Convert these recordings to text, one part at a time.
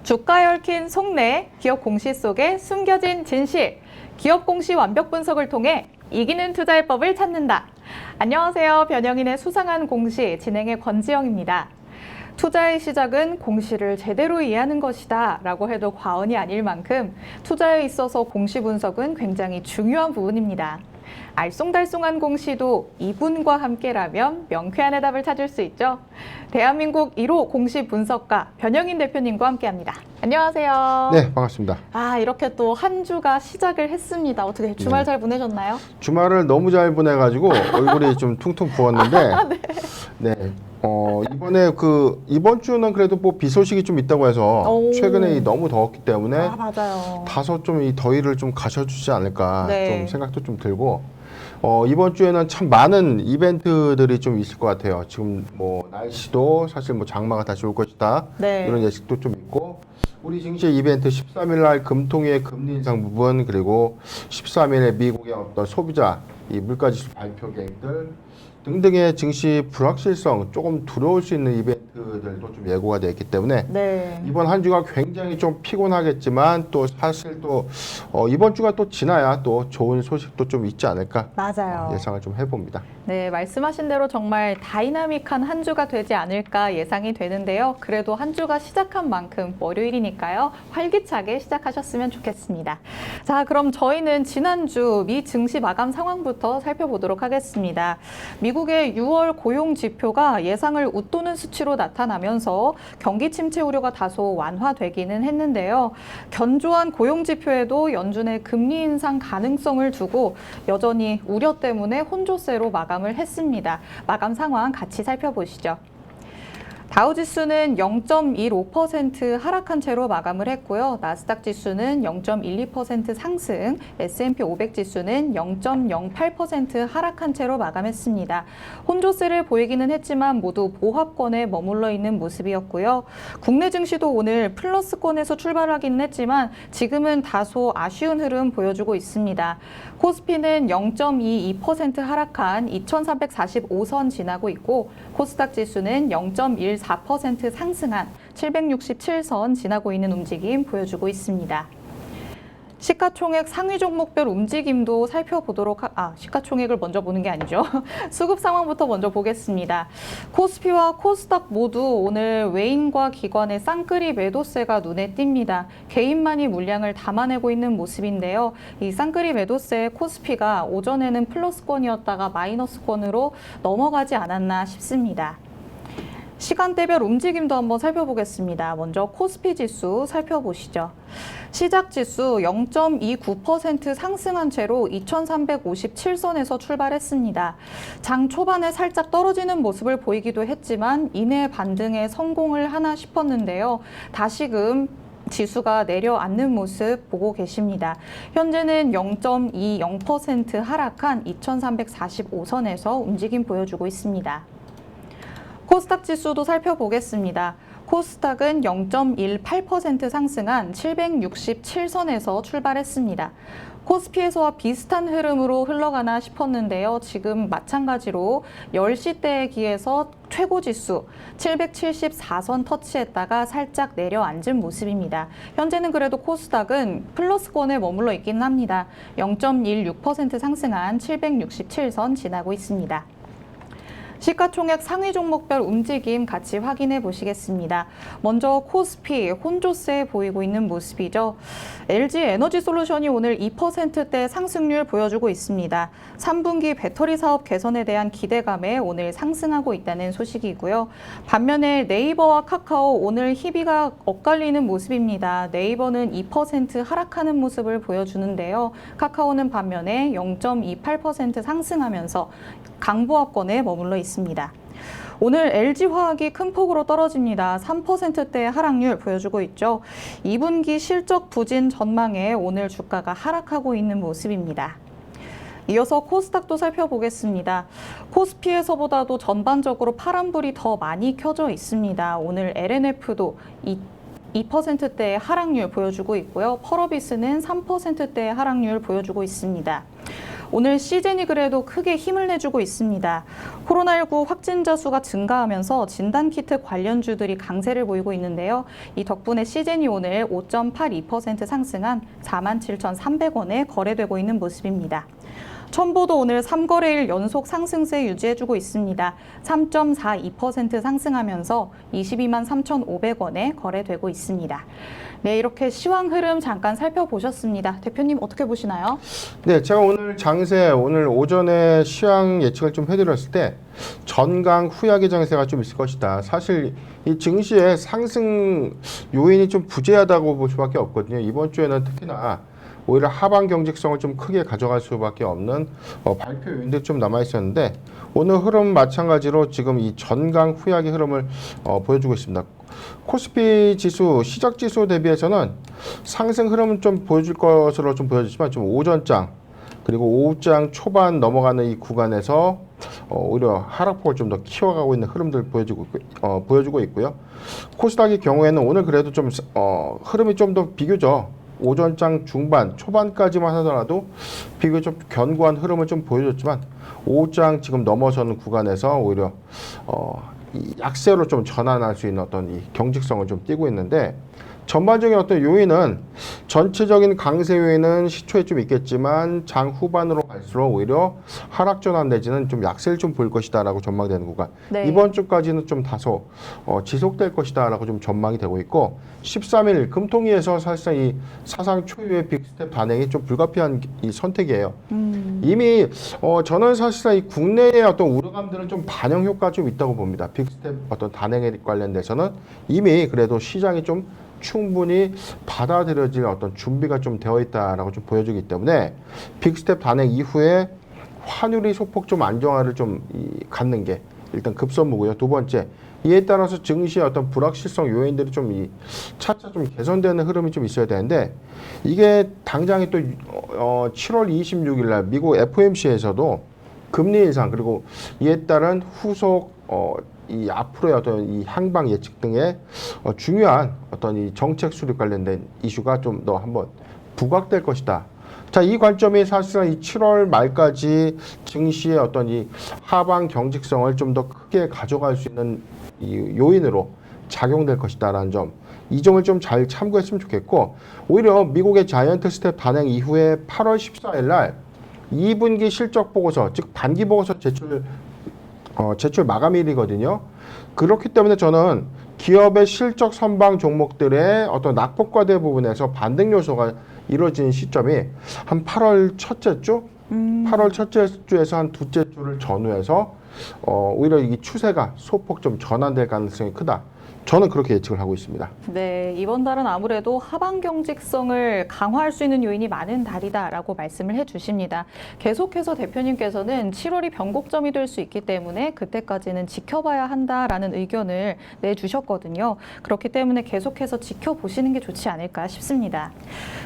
주가에 얽힌 속내, 기업 공시 속에 숨겨진 진실, 기업 공시 완벽 분석을 통해 이기는 투자의 법을 찾는다. 안녕하세요. 변형인의 수상한 공시 진행의 권지영입니다. 투자의 시작은 공시를 제대로 이해하는 것이다 라고 해도 과언이 아닐 만큼 투자에 있어서 공시 분석은 굉장히 중요한 부분입니다. 알쏭달쏭한 공시도 이분과 함께라면 명쾌한 해답을 찾을 수 있죠. 대한민국 1호 공시 분석가 변형인 대표님과 함께합니다. 안녕하세요. 네, 반갑습니다. 이렇게 또 한 주가 시작을 했습니다. 어떻게 주말 잘 보내셨나요? 주말을 너무 잘 보내가지고 얼굴이 좀 퉁퉁 부었는데, 이번에 이번 주는 그래도 뭐 비 소식이 좀 있다고 해서 최근에 너무 더웠기 때문에 맞아요. 다소 좀 이 더위를 좀 가셔주지 않을까 좀 생각도 좀 들고. 이번 주에는 참 많은 이벤트들이 좀 있을 것 같아요. 지금 뭐 날씨도 사실 뭐 장마가 다시 올 것이다 이런 예측도 좀 있고, 우리 증시 이벤트 13일 날 금통위의 금리 인상 부분, 그리고 13일에 미국의 어떤 소비자 이 물가지수 발표 계획들 등등의 증시 불확실성 조금 두려울 수 있는 이벤트들도 좀 예고가 되어 있기 때문에 이번 한 주가 굉장히 좀 피곤하겠지만 또 사실 또 이번 주가 또 지나야 또 좋은 소식도 좀 있지 않을까 예상을 좀 해봅니다. 네, 말씀하신 대로 정말 다이나믹한 한 주가 되지 않을까 예상이 되는데요. 그래도 한 주가 시작한 만큼 월요일이니까요. 활기차게 시작하셨으면 좋겠습니다. 자, 그럼 저희는 지난주 미 증시 마감 상황부터 살펴보도록 하겠습니다. 미국의 6월 고용 지표가 예상을 웃도는 수치로 나타나면서 경기 침체 우려가 다소 완화되기는 했는데요. 견조한 고용 지표에도 연준의 금리 인상 가능성을 두고 여전히 우려 때문에 혼조세로 마감을 했습니다. 마감 상황 같이 살펴보시죠. 다우지수는 0.15% 하락한 채로 마감을 했고요. 나스닥 지수는 0.12% 상승, S&P 500 지수는 0.08% 하락한 채로 마감했습니다. 혼조세를 보이기는 했지만 모두 보합권에 머물러 있는 모습이었고요. 국내 증시도 오늘 플러스권에서 출발하기는 했지만 지금은 다소 아쉬운 흐름 보여주고 있습니다. 코스피는 0.22% 하락한 2,345선 지나고 있고, 코스닥 지수는 0.14% 상승한 767선 지나고 있는 움직임 보여주고 있습니다. 시가총액 상위 종목별 움직임도 살펴보도록 시가총액을 먼저 보는 게 아니죠. 수급 상황부터 먼저 보겠습니다. 코스피와 코스닥 모두 오늘 외인과 기관의 쌍끌이 매도세가 눈에 띕니다. 개인만이 물량을 담아내고 있는 모습인데요. 이 쌍끌이 매도세 코스피가 오전에는 플러스권이었다가 마이너스권으로 넘어가지 않았나 싶습니다. 시간대별 움직임도 한번 살펴보겠습니다. 먼저 코스피 지수 살펴보시죠. 시작 지수 0.29% 상승한 채로 2,357선에서 출발했습니다. 장 초반에 살짝 떨어지는 모습을 보이기도 했지만 이내 반등에 성공을 하나 싶었는데요. 다시금 지수가 내려앉는 모습 보고 계십니다. 현재는 0.20% 하락한 2,345선에서 움직임 보여주고 있습니다. 코스닥 지수도 살펴보겠습니다. 코스닥은 0.18% 상승한 767선에서 출발했습니다. 코스피에서와 비슷한 흐름으로 흘러가나 싶었는데요. 지금 마찬가지로 10시대에 기해서 최고 지수 774선 터치했다가 살짝 내려앉은 모습입니다. 현재는 그래도 코스닥은 플러스권에 머물러 있긴 합니다. 0.16% 상승한 767선 지나고 있습니다. 시가총액 상위 종목별 움직임 같이 확인해 보시겠습니다. 먼저 코스피 혼조세 보이고 있는 모습이죠. LG 에너지솔루션이 오늘 2%대 상승률 보여주고 있습니다. 3분기 배터리 사업 개선에 대한 기대감에 오늘 상승하고 있다는 소식이고요. 반면에 네이버와 카카오 오늘 희비가 엇갈리는 모습입니다. 네이버는 2% 하락하는 모습을 보여주는데요. 카카오는 반면에 0.28% 상승하면서 강보합권에 머물러 있습니다. 오늘 LG화학이 큰 폭으로 떨어집니다. 3%대의 하락률 보여주고 있죠. 2분기 실적 부진 전망에 오늘 주가가 하락하고 있는 모습입니다. 이어서 코스닥도 살펴보겠습니다. 코스피에서보다도 전반적으로 파란불이 더 많이 켜져 있습니다. 오늘 LNF도 2%대의 하락률 보여주고 있고요. 펄어비스는 3%대의 하락률 보여주고 있습니다. 오늘 시즌이 그래도 크게 힘을 내주고 있습니다. 코로나19 확진자 수가 증가하면서 진단키트 관련주들이 강세를 보이고 있는데요. 이 덕분에 시즌이 오늘 5.82% 상승한 47,300원에 거래되고 있는 모습입니다. 첨보도 오늘 3거래일 연속 상승세 유지해주고 있습니다. 3.42% 상승하면서 22만 3,500원에 거래되고 있습니다. 네, 이렇게 시황 흐름 잠깐 살펴보셨습니다. 대표님 어떻게 보시나요? 네, 제가 오늘 장세, 오늘 오전에 시황 예측을 좀 해드렸을 때 전강 후약의 장세가 좀 있을 것이다. 사실 이 증시의 상승 요인이 좀 부재하다고 볼 수밖에 없거든요. 이번 주에는 특히나 오히려 하방 경직성을 좀 크게 가져갈 수밖에 없는 발표 요인들이 좀 남아 있었는데 오늘 흐름 마찬가지로 지금 이 전강 후약의 흐름을 보여주고 있습니다. 코스피 지수 시작 지수 대비해서는 상승 흐름은 좀 보여줄 것으로 좀 보여지지만 좀 오전장 그리고 오후장 초반 넘어가는 이 구간에서 오히려 하락폭을 좀 더 키워가고 있는 흐름들 보여주고 있고요. 코스닥의 경우에는 오늘 그래도 좀 흐름이 좀 더 비교적 오전장 중반, 초반까지만 하더라도 비교적 견고한 흐름을 좀 보여줬지만 오후장 지금 넘어서는 구간에서 오히려 이 약세로 좀 전환할 수 있는 어떤 이 경직성을 좀 띠고 있는데 전반적인 어떤 요인은 전체적인 강세 요인은 시초에 좀 있겠지만 장 후반으로 갈수록 오히려 하락 전환 내지는 좀 약세를 좀 보일 것이다라고 전망되는 구간. 네. 이번 주까지는 좀 다소 지속될 것이다라고 좀 전망이 되고 있고 13일 금통위에서 사실상 이 사상 초유의 빅스텝 단행이 좀 불가피한 이 선택이에요. 이미 저는 사실상 이 국내의 어떤 우려감들은 좀 반영 효과가 좀 있다고 봅니다. 빅스텝 어떤 단행에 관련돼서는 이미 그래도 시장이 좀 충분히 받아들여질 어떤 준비가 좀 되어 있다라고 좀 보여주기 때문에 빅스텝 단행 이후에 환율이 소폭 좀 안정화를 좀 갖는 게 일단 급선무고요. 두 번째, 이에 따라서 증시의 어떤 불확실성 요인들이 좀 차차 좀 개선되는 흐름이 좀 있어야 되는데 이게 당장에 또 7월 26일 날 미국 FOMC에서도 금리 인상 그리고 이에 따른 후속 이 앞으로의 어떤 이 향방 예측 등의 중요한 어떤 이 정책 수립 관련된 이슈가 좀 더 한번 부각될 것이다. 자, 이 관점이 사실상 이 7월 말까지 증시의 어떤 이 하방 경직성을 좀 더 크게 가져갈 수 있는 이 요인으로 작용될 것이다라는 점. 이 점을 좀 잘 참고했으면 좋겠고 오히려 미국의 자이언트 스텝 단행 이후에 8월 14일 날 2분기 실적 보고서 즉 반기 보고서 제출 마감일이거든요. 그렇기 때문에 저는 기업의 실적 선방 종목들의 어떤 낙폭과대 부분에서 반등 요소가 이루어진 시점이 한 8월 첫째 주? 8월 첫째 주에서 한 둘째 주를 전후해서 오히려 이 추세가 소폭 좀 전환될 가능성이 크다. 저는 그렇게 예측을 하고 있습니다. 네, 이번 달은 아무래도 하방 경직성을 강화할 수 있는 요인이 많은 달이다라고 말씀을 해주십니다. 계속해서 대표님께서는 7월이 변곡점이 될 수 있기 때문에 그때까지는 지켜봐야 한다라는 의견을 내주셨거든요. 그렇기 때문에 계속해서 지켜보시는 게 좋지 않을까 싶습니다.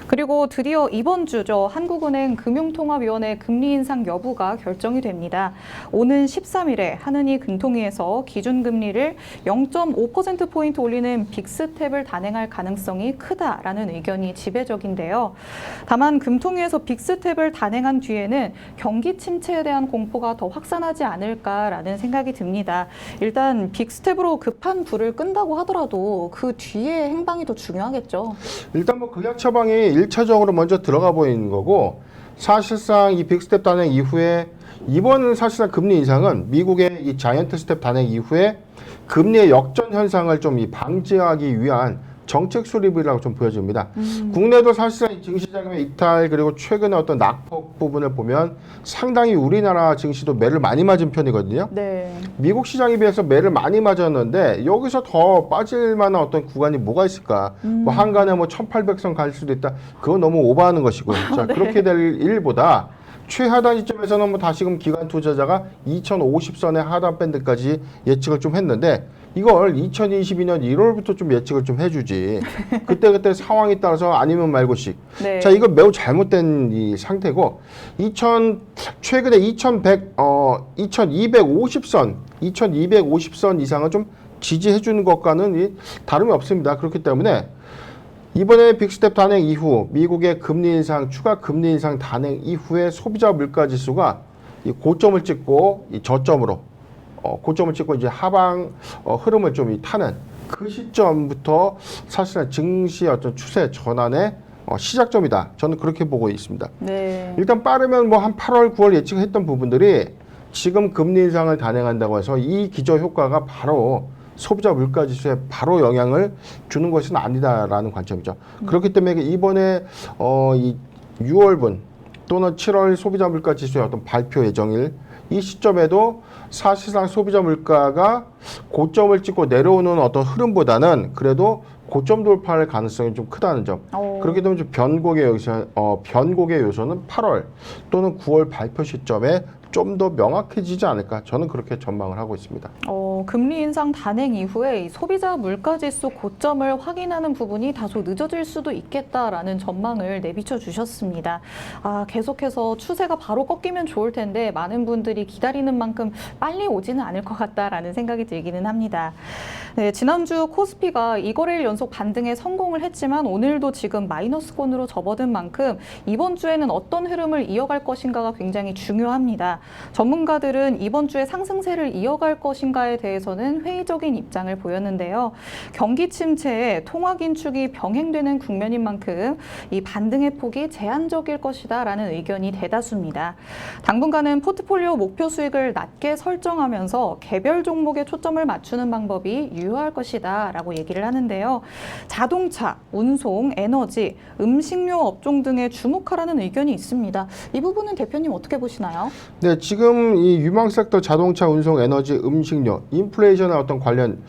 그리고 드디어 이번 주죠. 한국은행 금융통화위원회 금리 인상 여부가 결정이 됩니다. 오는 13일에 한은희 금통위에서 기준금리를 0.5%포인트 올리는 빅스텝을 단행할 가능성이 크다라는 의견이 지배적인데요. 다만 금통위에서 빅스텝을 단행한 뒤에는 경기 침체에 대한 공포가 더 확산하지 않을까라는 생각이 듭니다. 일단 빅스텝으로 급한 불을 끈다고 하더라도 그 뒤에 행방이 더 중요하겠죠. 일단 뭐 극약 처방이 1차적으로 먼저 들어가 보이는 거고 사실상 이 빅스텝 단행 이후에 이번 사실상 금리 인상은 미국의 이 자이언트 스텝 단행 이후에 금리의 역전 현상을 좀 방지하기 위한 정책 수립이라고 좀 보여집니다. 국내도 사실상 이 증시자금의 이탈 그리고 최근의 어떤 낙폭 부분을 보면 상당히 우리나라 증시도 매를 많이 맞은 편이거든요. 네. 미국 시장에 비해서 매를 많이 맞았는데 여기서 더 빠질 만한 어떤 구간이 뭐가 있을까? 뭐 한간에 뭐 1800선 갈 수도 있다. 그건 너무 오버하는 것이고요. 자, 네. 그렇게 될 일보다 최하단 시점에서는 뭐 다시금 기관 투자자가 2050선의 하단 밴드까지 예측을 좀 했는데 이걸 2022년 1월부터 좀 예측을 좀 해주지. 그때 상황에 따라서 아니면 말고씩. 네. 자, 이거 매우 잘못된 이 상태고 최근에 2250선 이상은 좀 지지해주는 것과는 다름이 없습니다. 그렇기 때문에 이번에 빅스텝 단행 이후 미국의 금리 인상, 추가 금리 인상 단행 이후에 소비자 물가 지수가 이 고점을 찍고 이 저점으로 고점을 찍고 이제 하방 흐름을 좀 타는 그 시점부터 사실은 증시의 어떤 추세 전환의 시작점이다. 저는 그렇게 보고 있습니다. 네. 일단 빠르면 뭐 한 8월, 9월 예측했던 부분들이 지금 금리 인상을 단행한다고 해서 이 기저 효과가 바로 소비자 물가 지수에 바로 영향을 주는 것은 아니다라는 관점이죠. 그렇기 때문에 이번에 이 6월분 또는 7월 소비자 물가 지수의 어떤 발표 예정일 이 시점에도 사실상 소비자 물가가 고점을 찍고 내려오는 어떤 흐름보다는 그래도 고점 돌파할 가능성이 좀 크다는 점. 그렇기 때문에 좀 변곡의 요소는 8월 또는 9월 발표 시점에 좀 더 명확해지지 않을까 저는 그렇게 전망을 하고 있습니다. 금리 인상 단행 이후에 이 소비자 물가지수 고점을 확인하는 부분이 다소 늦어질 수도 있겠다라는 전망을 내비쳐 주셨습니다. 계속해서 추세가 바로 꺾이면 좋을 텐데 많은 분들이 기다리는 만큼 빨리 오지는 않을 것 같다라는 생각이 들기는 합니다. 네, 지난주 코스피가 2거래일 연속 반등에 성공을 했지만 오늘도 지금 마이너스권으로 접어든 만큼 이번 주에는 어떤 흐름을 이어갈 것인가가 굉장히 중요합니다. 전문가들은 이번 주에 상승세를 이어갈 것인가에 대해서는 회의적인 입장을 보였는데요. 경기 침체에 통화 긴축이 병행되는 국면인 만큼 이 반등의 폭이 제한적일 것이다라는 의견이 대다수입니다. 당분간은 포트폴리오 목표 수익을 낮게 설정하면서 개별 종목에 초점을 맞추는 방법이 유효할 것이다라고 얘기를 하는데요. 자동차, 운송, 에너지, 음식료 업종 등에 주목하라는 의견이 있습니다. 이 부분은 대표님 어떻게 보시나요? 네, 지금 이 유망 섹터 자동차, 운송, 에너지, 음식료, 인플레이션의 어떤 관련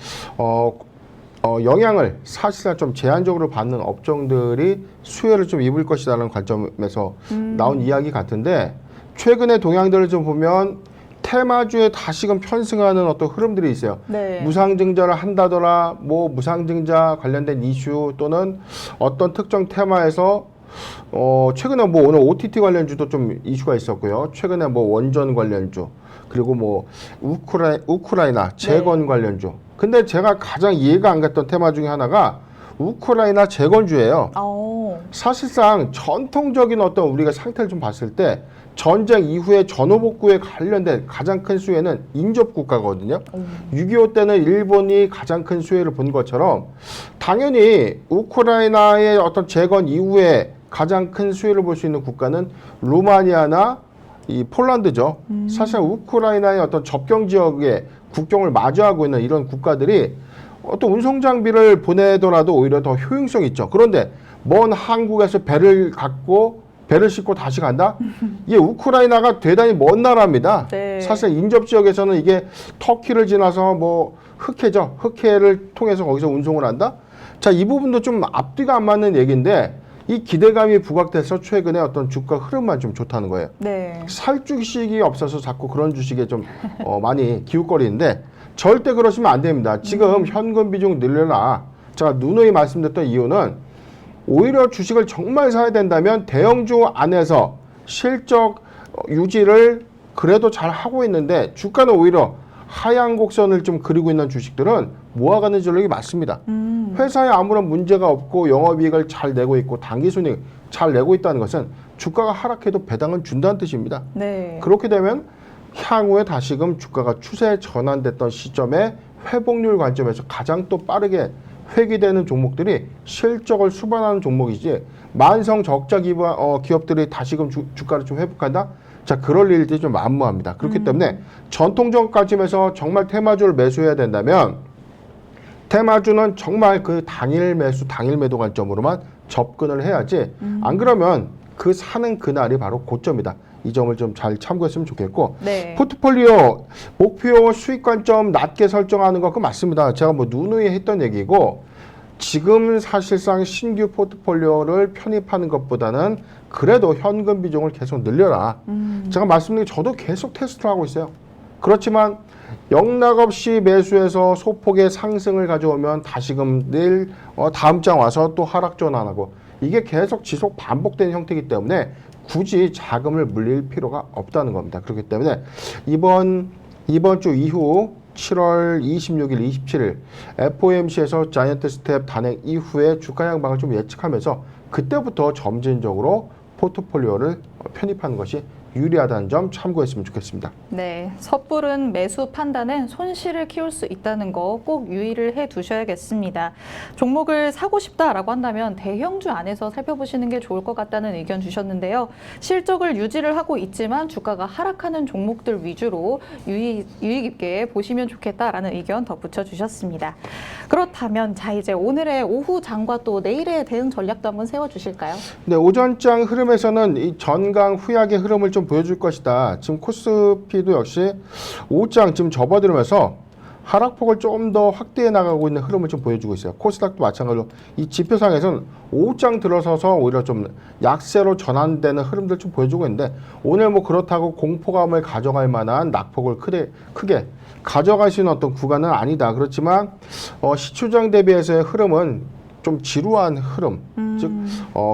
영향을 사실상 좀 제한적으로 받는 업종들이 수혜를 좀 입을 것이라는 관점에서 나온 이야기 같은데 최근의 동향들을 좀 보면 테마주에 다시금 편승하는 어떤 흐름들이 있어요. 네. 무상증자를 한다더라, 뭐 무상증자 관련된 이슈 또는 어떤 특정 테마에서 최근에 뭐 오늘 OTT 관련주도 좀 이슈가 있었고요. 최근에 뭐 원전 관련주 그리고 뭐 우크라이나 재건 관련주. 근데 제가 가장 이해가 안 갔던 테마 중에 하나가 우크라이나 재건주예요. 사실상 전통적인 어떤 우리가 상태를 좀 봤을 때 전쟁 이후에 전후복구에 관련된 가장 큰 수혜는 인접 국가거든요. 6.25 때는 일본이 가장 큰 수혜를 본 것처럼 당연히 우크라이나의 어떤 재건 이후에 가장 큰 수혜를 볼 수 있는 국가는 루마니아나 이 폴란드죠. 사실 우크라이나의 어떤 접경 지역에 국경을 마주하고 있는 이런 국가들이 어떤 운송 장비를 보내더라도 오히려 더 효용성이 있죠. 그런데 먼 한국에서 배를 싣고 다시 간다? 이게 우크라이나가 대단히 먼 나라입니다. 네. 사실 인접 지역에서는 이게 터키를 지나서 뭐 흑해죠. 흑해를 통해서 거기서 운송을 한다? 자, 이 부분도 좀 앞뒤가 안 맞는 얘기인데 이 기대감이 부각돼서 최근에 어떤 주가 흐름만 좀 좋다는 거예요. 네. 살 주식이 없어서 자꾸 그런 주식에 좀 많이 기웃거리는데 절대 그러시면 안 됩니다. 지금 현금 비중 늘려라. 제가 누누이 말씀드렸던 이유는 오히려 주식을 정말 사야 된다면 대형주 안에서 실적 유지를 그래도 잘 하고 있는데 주가는 오히려 하향 곡선을 좀 그리고 있는 주식들은 모아가는 전략이 맞습니다. 회사에 아무런 문제가 없고 영업이익을 잘 내고 있고 당기순이익 잘 내고 있다는 것은 주가가 하락해도 배당은 준다는 뜻입니다. 네. 그렇게 되면 향후에 다시금 주가가 추세 전환됐던 시점에 회복률 관점에서 가장 또 빠르게 회귀되는 종목들이 실적을 수반하는 종목이지 만성 적자 기업들이 다시금 주가를 좀 회복한다? 자, 그럴 일들이 좀 만무합니다. 그렇기 때문에 전통적 관점에서 정말 테마주를 매수해야 된다면 테마주는 정말 그 당일 매수, 당일 매도 관점으로만 접근을 해야지 안 그러면 그 사는 그날이 바로 고점이다. 이 점을 좀 잘 참고했으면 좋겠고 네. 포트폴리오 목표 수익 관점 낮게 설정하는 거 그거 맞습니다. 제가 뭐 누누이 했던 얘기고 지금 사실상 신규 포트폴리오를 편입하는 것보다는 그래도 현금 비중을 계속 늘려라. 제가 말씀드린 게 저도 계속 테스트를 하고 있어요. 그렇지만 영락 없이 매수해서 소폭의 상승을 가져오면 다시금 내일 다음 장 와서 또 하락 전환하고 이게 계속 지속 반복되는 형태이기 때문에 굳이 자금을 물릴 필요가 없다는 겁니다. 그렇기 때문에 이번 주 이후 7월 26일, 27일 FOMC에서 자이언트 스텝 단행 이후에 주가 향방을 좀 예측하면서 그때부터 점진적으로 포트폴리오를 편입하는 것이 유리하다는 점 참고했으면 좋겠습니다. 네, 섣부른 매수 판단은 손실을 키울 수 있다는 거 꼭 유의를 해 두셔야겠습니다. 종목을 사고 싶다라고 한다면 대형주 안에서 살펴보시는 게 좋을 것 같다는 의견 주셨는데요. 실적을 유지를 하고 있지만 주가가 하락하는 종목들 위주로 유의 깊게 보시면 좋겠다라는 의견 덧붙여 주셨습니다. 그렇다면 자 이제 오늘의 오후 장과 또 내일의 대응 전략도 한번 세워 주실까요? 네, 오전장 흐름에서는 이 전강 후약의 흐름을 좀 보여줄 것이다. 지금 코스피도 역시 오후장 지금 접어들면서 하락폭을 좀 더 확대해 나가고 있는 흐름을 좀 보여주고 있어요. 코스닥도 마찬가지로 이 지표상에서는 오후장 들어서서 오히려 좀 약세로 전환되는 흐름들 좀 보여주고 있는데 오늘 뭐 그렇다고 공포감을 가져갈 만한 낙폭을 크게 가져갈 수 있는 어떤 구간은 아니다. 그렇지만 시초장 대비해서의 흐름은 좀 지루한 흐름, 즉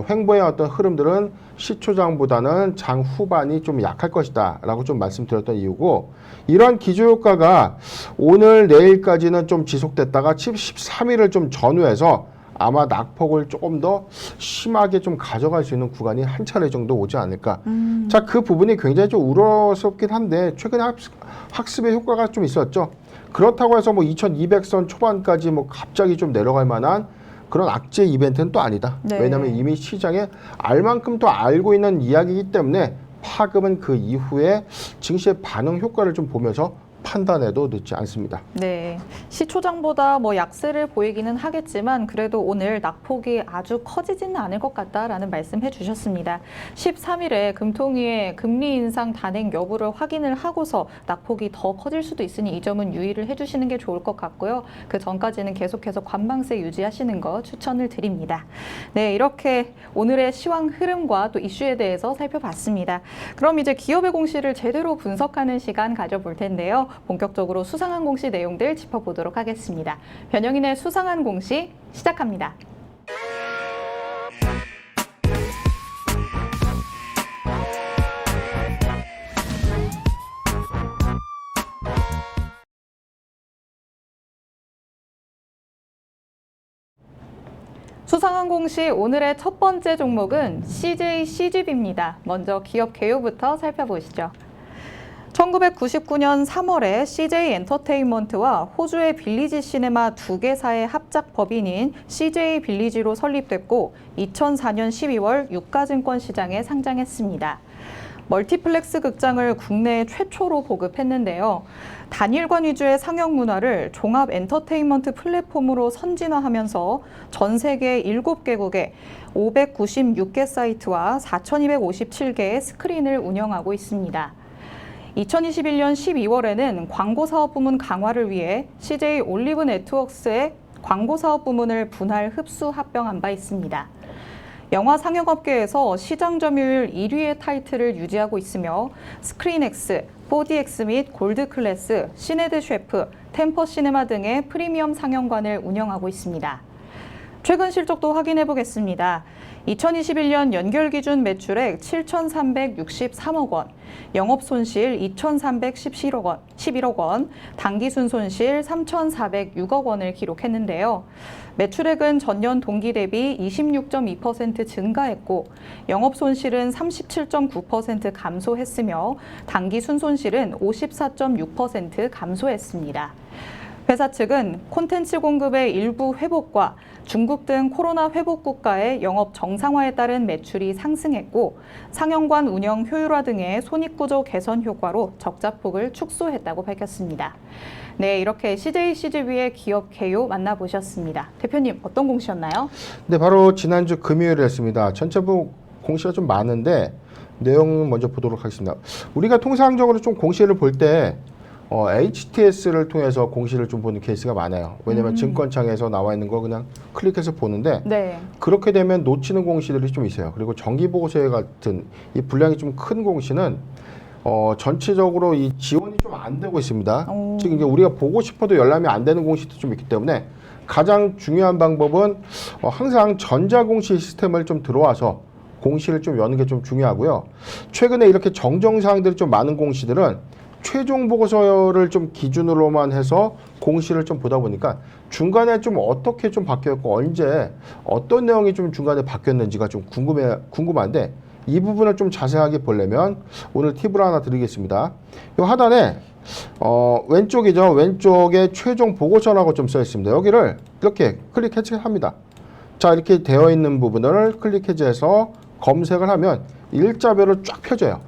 횡보의 어떤 흐름들은 시초장보다는 장 후반이 좀 약할 것이다 라고 좀 말씀드렸던 이유고, 이런 기조효과가 오늘 내일까지는 좀 지속됐다가 13일을 좀 전후해서 아마 낙폭을 조금 더 심하게 좀 가져갈 수 있는 구간이 한 차례 정도 오지 않을까. 자, 그 부분이 굉장히 좀 우려스럽긴 한데 최근에 학습의 효과가 좀 있었죠. 그렇다고 해서 뭐 2200선 초반까지 뭐 갑자기 좀 내려갈 만한 그런 악재 이벤트는 또 아니다. 네. 왜냐하면 이미 시장에 알 만큼 또 알고 있는 이야기이기 때문에 파급은 그 이후에 증시의 반응 효과를 좀 보면서 판단해도 늦지 않습니다. 네, 시초장보다 뭐 약세를 보이기는 하겠지만 그래도 오늘 낙폭이 아주 커지지는 않을 것 같다라는 말씀해 주셨습니다. 13일에 금통위의 금리 인상 단행 여부를 확인을 하고서 낙폭이 더 커질 수도 있으니 이 점은 유의를 해주시는 게 좋을 것 같고요. 그 전까지는 계속해서 관망세 유지하시는 거 추천을 드립니다. 네, 이렇게 오늘의 시황 흐름과 또 이슈에 대해서 살펴봤습니다. 그럼 이제 기업의 공시를 제대로 분석하는 시간 가져볼 텐데요. 본격적으로 수상한 공시 내용들 짚어보도록 하겠습니다. 변영인의 수상한 공시 시작합니다. 수상한 공시 오늘의 첫 번째 종목은 CJ CGV입니다. 먼저 기업 개요부터 살펴보시죠. 1999년 3월에 CJ 엔터테인먼트와 호주의 빌리지 시네마 두 개사의 합작 법인인 CJ 빌리지로 설립됐고 2004년 12월 유가증권 시장에 상장했습니다. 멀티플렉스 극장을 국내 최초로 보급했는데요. 단일관 위주의 상영 문화를 종합 엔터테인먼트 플랫폼으로 선진화하면서 전 세계 7개국에 596개 사이트와 4,257개의 스크린을 운영하고 있습니다. 2021년 12월에는 광고사업 부문 강화를 위해 CJ 올리브 네트워크스의 광고사업 부문을 분할 흡수 합병한 바 있습니다. 영화 상영업계에서 시장 점유율 1위의 타이틀을 유지하고 있으며 스크린X, 4DX 및 골드클래스, 시네드 셰프, 템퍼 시네마 등의 프리미엄 상영관을 운영하고 있습니다. 최근 실적도 확인해 보겠습니다. 2021년 연결 기준 매출액 7,363억 원, 영업 손실 2,311억 원, 당기 순손실 3,406억 원을 기록했는데요. 매출액은 전년 동기 대비 26.2% 증가했고 영업 손실은 37.9% 감소했으며 당기 순손실은 54.6% 감소했습니다. 회사 측은 콘텐츠 공급의 일부 회복과 중국 등 코로나 회복 국가의 영업 정상화에 따른 매출이 상승했고 상영관 운영 효율화 등의 손익구조 개선 효과로 적자폭을 축소했다고 밝혔습니다. 네, 이렇게 CJ CGV의 기업 개요 만나보셨습니다. 대표님, 어떤 공시였나요? 네, 바로 지난주 금요일이었습니다. 전체부 공시가 좀 많은데 내용 먼저 보도록 하겠습니다. 우리가 통상적으로 좀 공시를 볼 때 HTS를 통해서 공시를 좀 보는 케이스가 많아요. 왜냐하면 증권창에서 나와 있는 거 그냥 클릭해서 보는데 네. 그렇게 되면 놓치는 공시들이 좀 있어요. 그리고 정기보고서 같은 이 분량이 좀 큰 공시는 전체적으로 이 지원이 좀 안 되고 있습니다. 즉 이제 우리가 보고 싶어도 열람이 안 되는 공시도 좀 있기 때문에 가장 중요한 방법은 항상 전자공시 시스템을 좀 들어와서 공시를 좀 여는 게 좀 중요하고요. 최근에 이렇게 정정사항들이 좀 많은 공시들은 최종 보고서를 좀 기준으로만 해서 공시를 좀 보다 보니까 중간에 좀 어떻게 좀 바뀌었고 언제 어떤 내용이 좀 중간에 바뀌었는지가 좀 궁금한데 이 부분을 좀 자세하게 보려면 오늘 팁을 하나 드리겠습니다. 이 하단에 왼쪽이죠. 왼쪽에 최종 보고서라고 좀 써 있습니다. 여기를 이렇게 클릭 해제합니다. 자, 이렇게 되어 있는 부분을 클릭 해제해서 검색을 하면 일자별로 쫙 펴져요.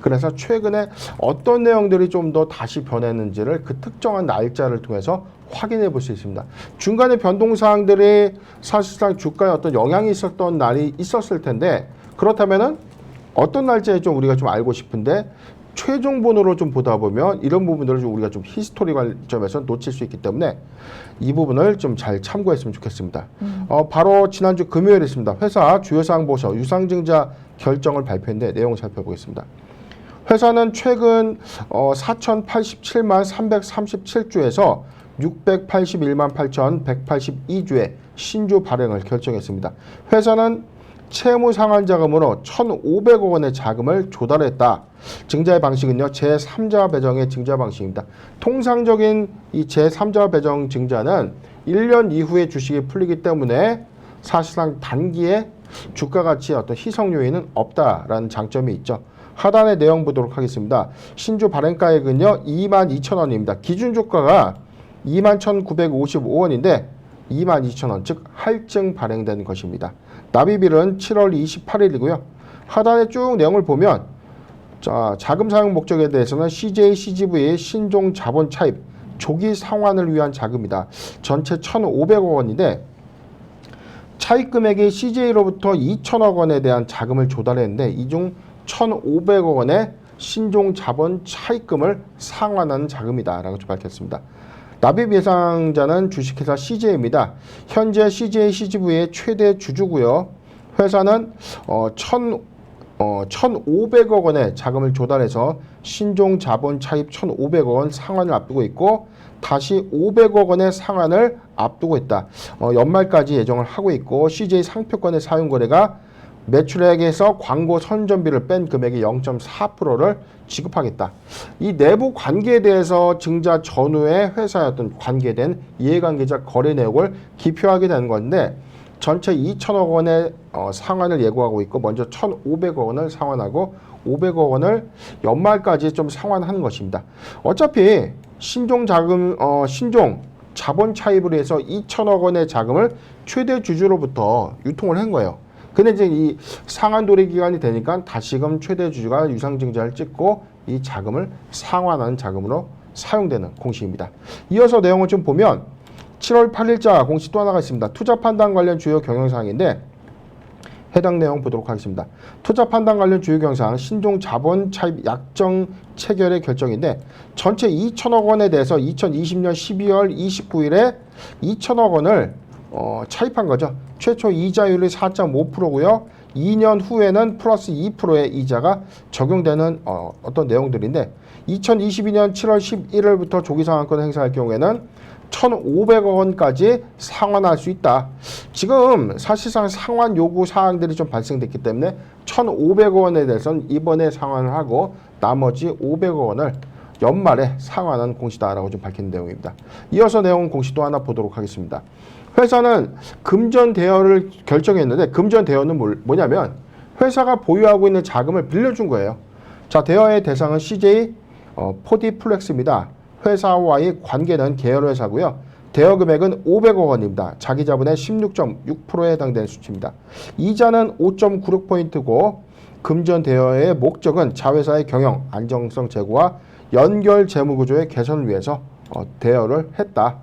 그래서 최근에 어떤 내용들이 좀 더 다시 변했는지를 그 특정한 날짜를 통해서 확인해 볼 수 있습니다. 중간에 변동사항들이 사실상 주가에 어떤 영향이 있었던 날이 있었을 텐데 그렇다면은 어떤 날짜에 좀 우리가 좀 알고 싶은데 최종 번호로 좀 보다 보면 이런 부분들을 좀 우리가 좀 히스토리 관점에서 놓칠 수 있기 때문에 이 부분을 좀 잘 참고했으면 좋겠습니다. 바로 지난주 금요일에 있습니다. 회사 주요사항 보고서 유상증자 결정을 발표했는데 내용을 살펴보겠습니다. 회사는 최근 4,087만 337주에서 681만 8,182주의 신주 발행을 결정했습니다. 회사는 채무 상환 자금으로 1,500억 원의 자금을 조달했다. 증자의 방식은요, 제3자 배정의 증자 방식입니다. 통상적인 이 제3자 배정 증자는 1년 이후에 주식이 풀리기 때문에 사실상 단기에 주가 가치의 어떤 희석 요인은 없다라는 장점이 있죠. 하단의 내용 보도록 하겠습니다. 신주 발행가액은요 22,000원입니다. 기준 주가가 21,955원인데 22,000원, 즉 할증 발행된 것입니다. 납입일은 7월 28일이고요. 하단에 쭉 내용을 보면 자, 자금 사용 목적에 대해서는 CJ, CGV의 신종 자본 차입, 조기 상환을 위한 자금이다. 전체 1,500억 원인데 차입 금액이 CJ로부터 2,000억 원에 대한 자금을 조달했는데 이 중 1,500억 원의 신종 자본 차입금을 상환하는 자금이다 라고 밝혔습니다. 납입 예상자는 주식회사 CJ입니다. 현재 CJ, CGV의 최대 주주고요. 회사는 1,500억 원의 자금을 조달해서 신종 자본 차입 1,500억 원 상환을 앞두고 있고 다시 500억 원의 상환을 앞두고 있다. 연말까지 예정을 하고 있고 CJ 상표권의 사용 거래가 매출액에서 광고 선전비를 뺀 금액의 0.4%를 지급하겠다. 이 내부 관계에 대해서 증자 전후에 회사의 어떤 관계된 이해관계자 거래 내역을 기표하게 되는 건데 전체 2,000억 원의 상환을 예고하고 있고 먼저 1,500억 원을 상환하고 500억 원을 연말까지 좀 상환하는 것입니다. 어차피 신종 자본 차입을 해서 2,000억 원의 자금을 최대 주주로부터 유통을 한 거예요. 근데 이제 이 상환 도래 기간이 되니까 다시금 최대 주주가 유상증자를 찍고 이 자금을 상환하는 자금으로 사용되는 공시입니다. 이어서 내용을 좀 보면 7월 8일자 공시 또 하나가 있습니다. 투자 판단 관련 주요 경영사항인데 해당 내용 보도록 하겠습니다. 투자 판단 관련 주요 경영사항 신종 자본 차입 약정 체결의 결정인데 전체 2,000억 원에 대해서 2020년 12월 29일에 2,000억 원을 차입한 거죠. 최초 이자율이 4.5%고요. 2년 후에는 플러스 2%의 이자가 적용되는 어떤 내용들인데 2022년 7월 11일부터 조기상환권을 행사할 경우에는 1,500억 원까지 상환할 수 있다. 지금 사실상 상환 요구 사항들이 좀 발생됐기 때문에 1,500억 원에 대해서는 이번에 상환을 하고 나머지 500억 원을 연말에 상환한 공시다라고 좀 밝힌 내용입니다. 이어서 내용 공시 또 하나 보도록 하겠습니다. 회사는 금전 대여를 결정했는데 금전 대여는 뭐냐면 회사가 보유하고 있는 자금을 빌려준 거예요. 자, 대여의 대상은 CJ 포디플렉스입니다. 회사와의 관계는 계열회사고요. 대여 금액은 500억 원입니다. 자기 자본의 16.6%에 해당되는 수치입니다. 이자는 5.96포인트고 금전 대여의 목적은 자회사의 경영 안정성 제고와 연결 재무구조의 개선을 위해서 대여를 했다.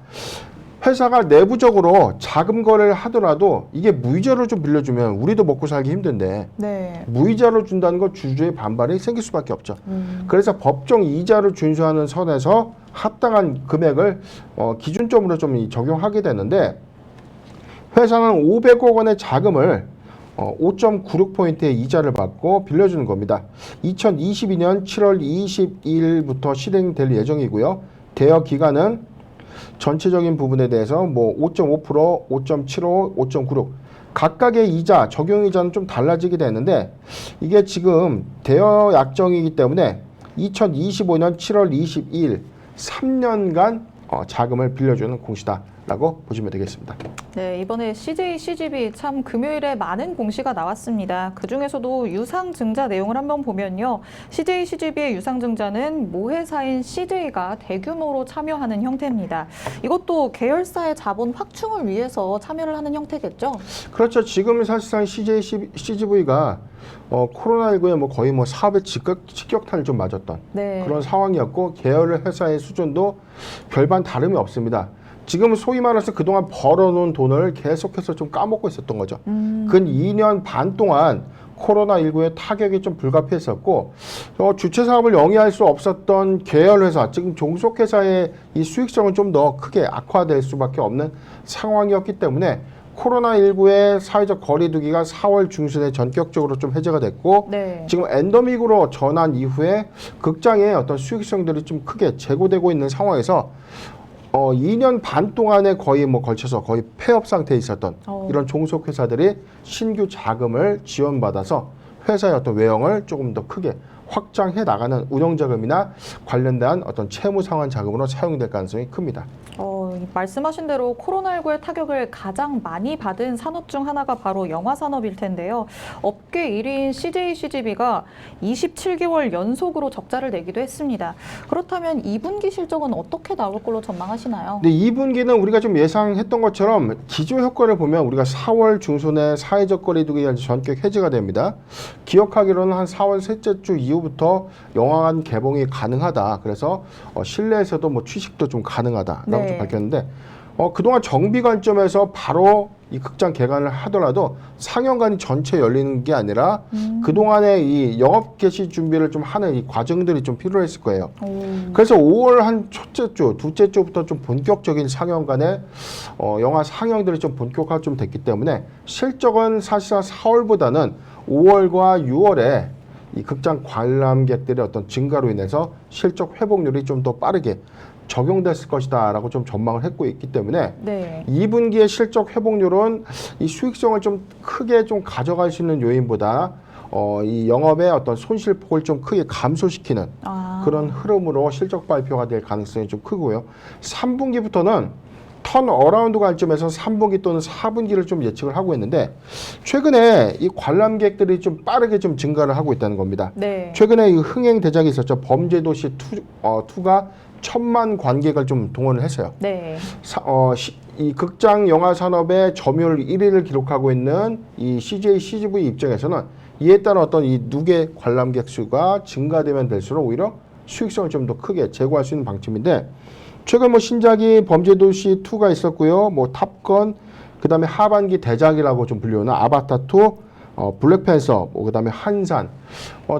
회사가 내부적으로 자금 거래를 하더라도 이게 무이자로 좀 빌려주면 우리도 먹고 살기 힘든데 네. 무이자로 준다는 건 주주의 반발이 생길 수밖에 없죠. 그래서 법정 이자를 준수하는 선에서 합당한 금액을 기준점으로 좀 적용하게 되는데 회사는 500억 원의 자금을 5.96포인트의 이자를 받고 빌려주는 겁니다. 2022년 7월 22일부터 실행될 예정이고요. 대여 기간은 전체적인 부분에 대해서 뭐 5.5%, 5.75, 5.96 각각의 이자, 적용이자는 좀 달라지게 되는데 이게 지금 대여 약정이기 때문에 2025년 7월 22일 3년간 자금을 빌려주는 공시다라고 보시면 되겠습니다. 네, 이번에 CJ CGV 참 금요일에 많은 공시가 나왔습니다. 그중에서도 유상증자 내용을 한번 보면요. CJ CGV의 유상증자는 모회사인 CJ가 대규모로 참여하는 형태입니다. 이것도 계열사의 자본 확충을 위해서 참여를 하는 형태겠죠? 그렇죠. 지금 사실상 CJ CGV가 코로나19에 거의 사업의 직격탄을 좀 맞았던 네. 그런 상황이었고 계열 회사의 수준도 별반 다름이 없습니다. 지금 소위 말해서 그동안 벌어놓은 돈을 계속해서 좀 까먹고 있었던 거죠. 근 2년 반 동안 코로나19의 타격이 좀 불가피했었고 주체 사업을 영위할 수 없었던 계열 회사, 지금 종속회사의 이 수익성은 좀 더 크게 악화될 수밖에 없는 상황이었기 때문에 코로나19의 사회적 거리두기가 4월 중순에 전격적으로 좀 해제가 됐고 네. 지금 엔더믹으로 전환 이후에 극장의 어떤 수익성들이 좀 크게 제고되고 있는 상황에서 2년 반 동안에 거의 걸쳐서 거의 폐업 상태에 있었던 이런 종속회사들이 신규 자금을 지원받아서 회사의 어떤 외형을 조금 더 크게 확장해 나가는 운영자금이나 관련된 어떤 채무 상환 자금으로 사용될 가능성이 큽니다. 말씀하신 대로 코로나19의 타격을 가장 많이 받은 산업 중 하나가 바로 영화 산업일 텐데요. 업계 1위인 CJ CGV가 27개월 연속으로 적자를 내기도 했습니다. 그렇다면 2분기 실적은 어떻게 나올 걸로 전망하시나요? 네, 2분기는 우리가 좀 예상했던 것처럼 기조 효과를 보면 우리가 4월 중순에 사회적 거리두기가 전격 해제가 됩니다. 기억하기로는 한 4월 셋째 주 이후부터 영화관 개봉이 가능하다. 그래서 실내에서도 취식도 좀 가능하다라고 네. 좀 밝혔는데 그동안 정비 관점에서 바로 이 극장 개관을 하더라도 상영관이 전체 열리는 게 아니라 그동안에 이 영업 개시 준비를 좀 하는 이 과정들이 좀 필요했을 거예요. 그래서 5월 한 첫째 주, 둘째 주부터 좀 본격적인 상영관에 영화 상영들이 좀 본격화 좀 됐기 때문에 실적은 사실상 4월보다는 5월과 6월에 이 극장 관람객들의 어떤 증가로 인해서 실적 회복률이 좀 더 빠르게 적용됐을 것이다라고 좀 전망을 했고 있기 때문에 네. 2분기의 실적 회복률은 이 수익성을 좀 크게 좀 가져갈 수 있는 요인보다 이 영업의 어떤 손실폭을 좀 크게 감소시키는 그런 흐름으로 실적 발표가 될 가능성이 좀 크고요. 3분기부터는 턴 어라운드 관점에서 3분기 또는 4분기를 좀 예측을 하고 있는데 최근에 이 관람객들이 좀 빠르게 좀 증가를 하고 있다는 겁니다. 네. 최근에 이 흥행 대작이 있었죠. 범죄도시 2가 1,000만 관객을 좀 동원을 했어요. 네. 이 극장 영화 산업의 점유율 1위를 기록하고 있는 이 CJ CGV 입장에서는 이에 따른 어떤 이 누계 관람객 수가 증가되면 될수록 오히려 수익성을 좀 더 크게 제고할 수 있는 방침인데 최근 신작이 범죄도시 2가 있었고요. 탑건, 그다음에 하반기 대작이라고 좀 불리우는 아바타 2, 블랙팬서, 그다음에 한산.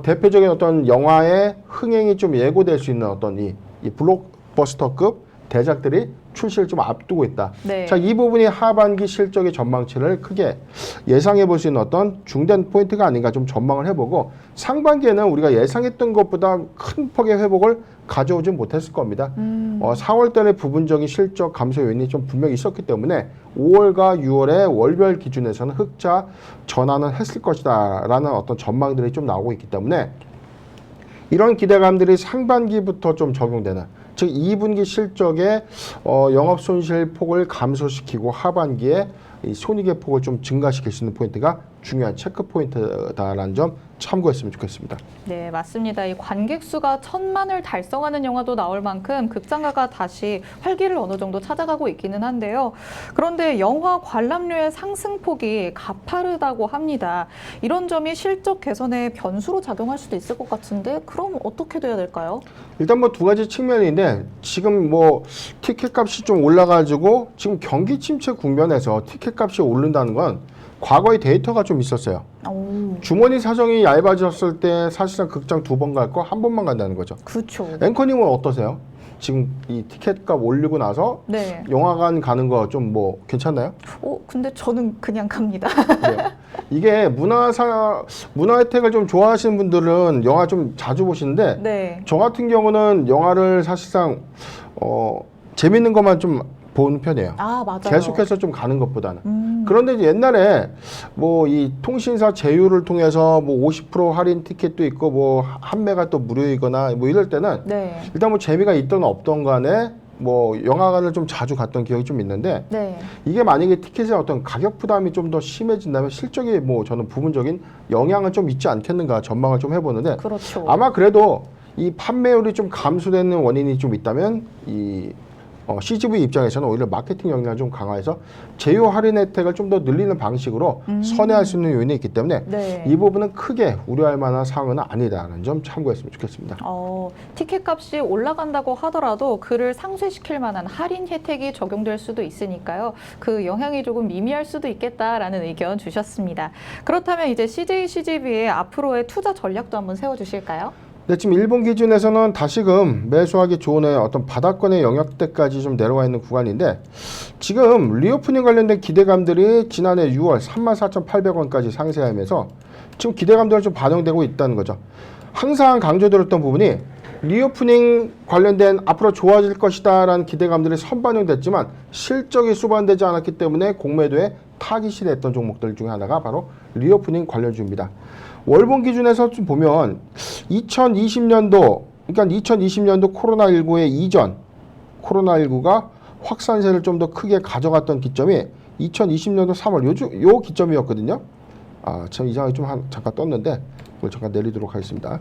대표적인 어떤 영화의 흥행이 좀 예고될 수 있는 어떤 이 블록버스터급 대작들이 출시를 좀 앞두고 있다. 네. 자, 이 부분이 하반기 실적의 전망치를 크게 예상해 볼 수 있는 어떤 중대한 포인트가 아닌가 좀 전망을 해보고 상반기에는 우리가 예상했던 것보다 큰 폭의 회복을 가져오진 못했을 겁니다. 4월 달에 부분적인 실적 감소 요인이 좀 분명히 있었기 때문에 5월과 6월에 월별 기준에서는 흑자 전환을 했을 것이다 라는 어떤 전망들이 좀 나오고 있기 때문에 이런 기대감들이 상반기부터 좀 적용되는, 즉 2분기 실적의 영업 손실 폭을 감소시키고 하반기에 이 손익의 폭을 좀 증가시킬 수 있는 포인트가 중요한 체크 포인트다라는 점 참고했으면 좋겠습니다. 네, 맞습니다. 이 관객 수가 1,000만을 달성하는 영화도 나올 만큼 극장가가 다시 활기를 어느 정도 찾아가고 있기는 한데요. 그런데 영화 관람료의 상승폭이 가파르다고 합니다. 이런 점이 실적 개선에 변수로 작용할 수도 있을 것 같은데 그럼 어떻게 돼야 될까요? 일단 두 가지 측면인데 지금 티켓 값이 좀 올라가지고 지금 경기 침체 국면에서 티켓 값이 오른다는 건 과거의 데이터가 좀 있었어요. 주머니 사정이 얇아졌을 때 사실상 극장 2번 갈 거 한 번만 간다는 거죠. 그렇죠. 앵커님은 어떠세요? 지금 이 티켓 값 올리고 나서 네. 영화관 가는 거 좀 괜찮나요? 근데 저는 그냥 갑니다. 네. 이게 문화 혜택을 좀 좋아하시는 분들은 영화 좀 자주 보시는데 네. 저 같은 경우는 영화를 사실상 재밌는 것만 좀 보는 편이에요. 아, 맞아요. 계속해서 좀 가는 것보다는. 그런데 이제 옛날에 뭐 이 통신사 제휴를 통해서 뭐 50% 할인 티켓도 있고 뭐 한매가 또 무료이거나 뭐 이럴 때는 네. 일단 뭐 재미가 있던 없던 간에 뭐 영화관을 좀 자주 갔던 기억이 좀 있는데 네. 이게 만약에 티켓의 어떤 가격 부담이 좀 더 심해진다면 실적에 뭐 저는 부분적인 영향은 좀 있지 않겠는가 전망을 좀 해보는데 그렇죠. 아마 그래도 이 판매율이 좀 감소되는 원인이 좀 있다면 이 CGV 입장에서는 오히려 마케팅 역량을 좀 강화해서 제휴 할인 혜택을 좀 더 늘리는 방식으로 선회할 수 있는 요인이 있기 때문에 네. 이 부분은 크게 우려할 만한 상황은 아니다라는 점 참고했으면 좋겠습니다. 티켓 값이 올라간다고 하더라도 그를 상쇄시킬 만한 할인 혜택이 적용될 수도 있으니까요. 그 영향이 조금 미미할 수도 있겠다라는 의견 주셨습니다. 그렇다면 이제 CJ CGV의 앞으로의 투자 전략도 한번 세워주실까요? 네, 지금 일본 기준에서는 다시금 매수하기 좋은 어떤 바닥권의 영역대까지 좀 내려와 있는 구간인데 지금 리오프닝 관련된 기대감들이 지난해 6월 34,800원까지 상승하면서 지금 기대감들은 좀 반영되고 있다는 거죠. 항상 강조드렸던 부분이 리오프닝 관련된 앞으로 좋아질 것이다 라는 기대감들이 선반영됐지만 실적이 수반되지 않았기 때문에 공매도에 타깃이 됐던 종목들 중에 하나가 바로 리오프닝 관련주입니다. 월봉 기준에서 좀 보면 2020년도 그러니까 2020년도 코로나19의 이전 코로나19가 확산세를 좀 더 크게 가져갔던 기점이 2020년도 3월 요 기점이었거든요. 참 이상하게 좀 잠깐 떴는데 이걸 잠깐 내리도록 하겠습니다.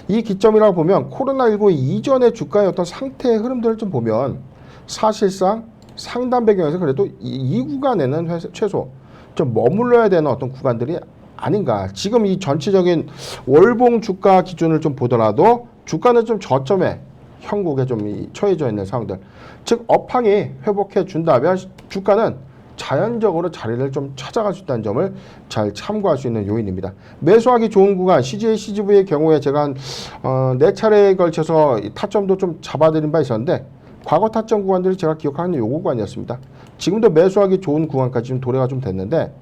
이 기점이라고 보면 코로나19 이전의 주가의 어떤 상태의 흐름들을 좀 보면 사실상 상단 배경에서 그래도 이 구간에는 최소 좀 머물러야 되는 어떤 구간들이 아닌가. 지금 이 전체적인 월봉 주가 기준을 좀 보더라도 주가는 좀 저점에 형국에 좀 처해져 있는 상황들. 즉 업황이 회복해 준다면 주가는 자연적으로 자리를 좀 찾아갈 수 있다는 점을 잘 참고할 수 있는 요인입니다. 매수하기 좋은 구간 CJ, CGV의 경우에 제가 한 4차례에 걸쳐서 타점도 좀 잡아드린 바 있었는데 과거 타점 구간들이 제가 기억하는 요 구간이었습니다. 지금도 매수하기 좋은 구간까지 좀 도래가 좀 됐는데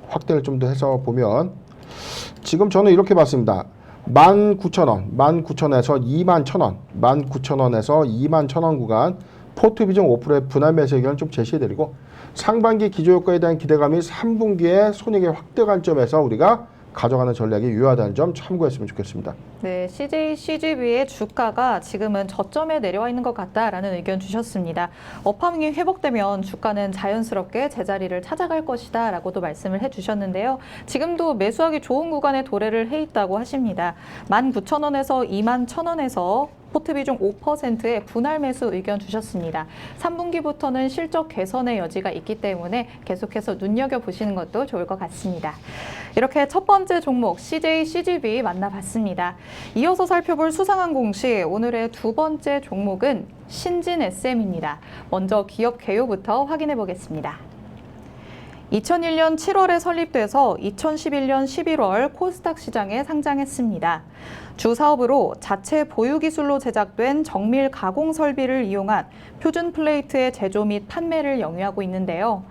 확대를 좀 더 해서 보면 지금 저는 이렇게 봤습니다. 19,000원, 19,000원에서 21,000원, 19,000원에서 21,000원 구간 포트 비중 5%의 분할 매수 의견을 좀 제시해드리고 상반기 기조효과에 대한 기대감이 3분기에 손익의 확대 관점에서 우리가 가져가는 전략이 유효하다는 점 참고했으면 좋겠습니다. 네, CJ CGV의 주가가 지금은 저점에 내려와 있는 것 같다라는 의견 주셨습니다. 업황이 회복되면 주가는 자연스럽게 제자리를 찾아갈 것이다 라고도 말씀을 해주셨는데요. 지금도 매수하기 좋은 구간에 도래를 해 있다고 하십니다. 19,000원에서 21,000원에서 포트 비중 5%의 분할 매수 의견 주셨습니다. 3분기부터는 실적 개선의 여지가 있기 때문에 계속해서 눈여겨보시는 것도 좋을 것 같습니다. 이렇게 첫 번째 종목 CJ CGV 만나봤습니다. 이어서 살펴볼 수상한 공시 오늘의 두 번째 종목은 신진 SM입니다. 먼저 기업 개요부터 확인해 보겠습니다. 2001년 7월에 설립돼서 2011년 11월 코스닥 시장에 상장했습니다. 주 사업으로 자체 보유 기술로 제작된 정밀 가공 설비를 이용한 표준 플레이트의 제조 및 판매를 영위하고 있는데요.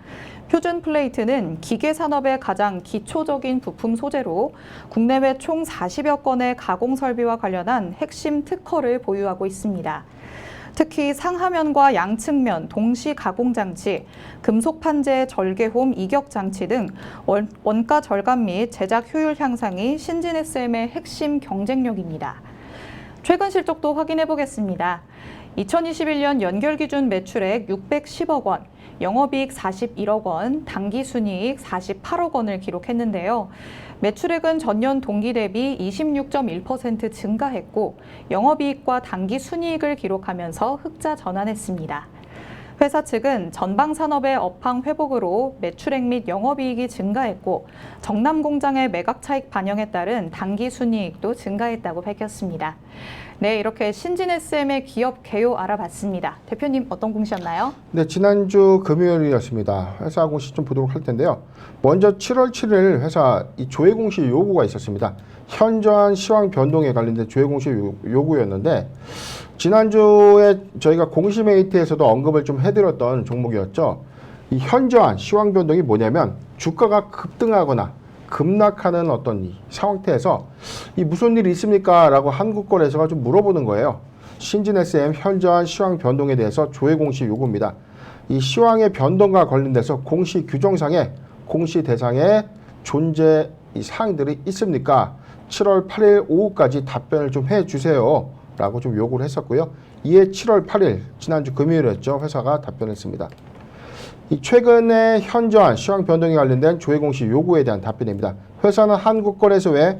표준 플레이트는 기계 산업의 가장 기초적인 부품 소재로 국내외 총 40여 건의 가공 설비와 관련한 핵심 특허를 보유하고 있습니다. 특히 상하면과 양측면 동시 가공 장치, 금속 판재 절개홈 이격 장치 등 원가 절감 및 제작 효율 향상이 신진 SM의 핵심 경쟁력입니다. 최근 실적도 확인해 보겠습니다. 2021년 연결 기준 매출액 610억 원, 영업이익 41억 원, 당기순이익 48억 원을 기록했는데요. 매출액은 전년 동기 대비 26.1% 증가했고 영업이익과 당기순이익을 기록하면서 흑자 전환했습니다. 회사 측은 전방 산업의 업황 회복으로 매출액 및 영업이익이 증가했고 정남 공장의 매각 차익 반영에 따른 당기순이익도 증가했다고 밝혔습니다. 네, 이렇게 신진 SM의 기업 개요 알아봤습니다. 대표님 어떤 공시였나요? 네, 지난주 금요일이었습니다. 회사 공시 좀 보도록 할 텐데요. 먼저 7월 7일 회사 이 조회 공시 요구가 있었습니다. 현저한 시황 변동에 관련된 조회 공시 요구였는데 지난주에 저희가 공시 메이트에서도 언급을 좀 해드렸던 종목이었죠. 이 현저한 시황 변동이 뭐냐면 주가가 급등하거나 급락하는 어떤 이 상태에서 이 무슨 일이 있습니까? 라고 한국거래소가 좀 물어보는 거예요. 신진 SM 현저한 시황 변동에 대해서 조회 공시 요구입니다. 이 시황의 변동과 관련돼서 공시 규정상에 공시 대상에 존재 이 사항들이 있습니까? 7월 8일 오후까지 답변을 좀 해주세요 라고 좀 요구를 했었고요. 이에 7월 8일 지난주 금요일이었죠. 회사가 답변했습니다. 이 최근에 현저한 시황 변동에 관련된 조회 공시 요구에 대한 답변입니다. 회사는 한국거래소에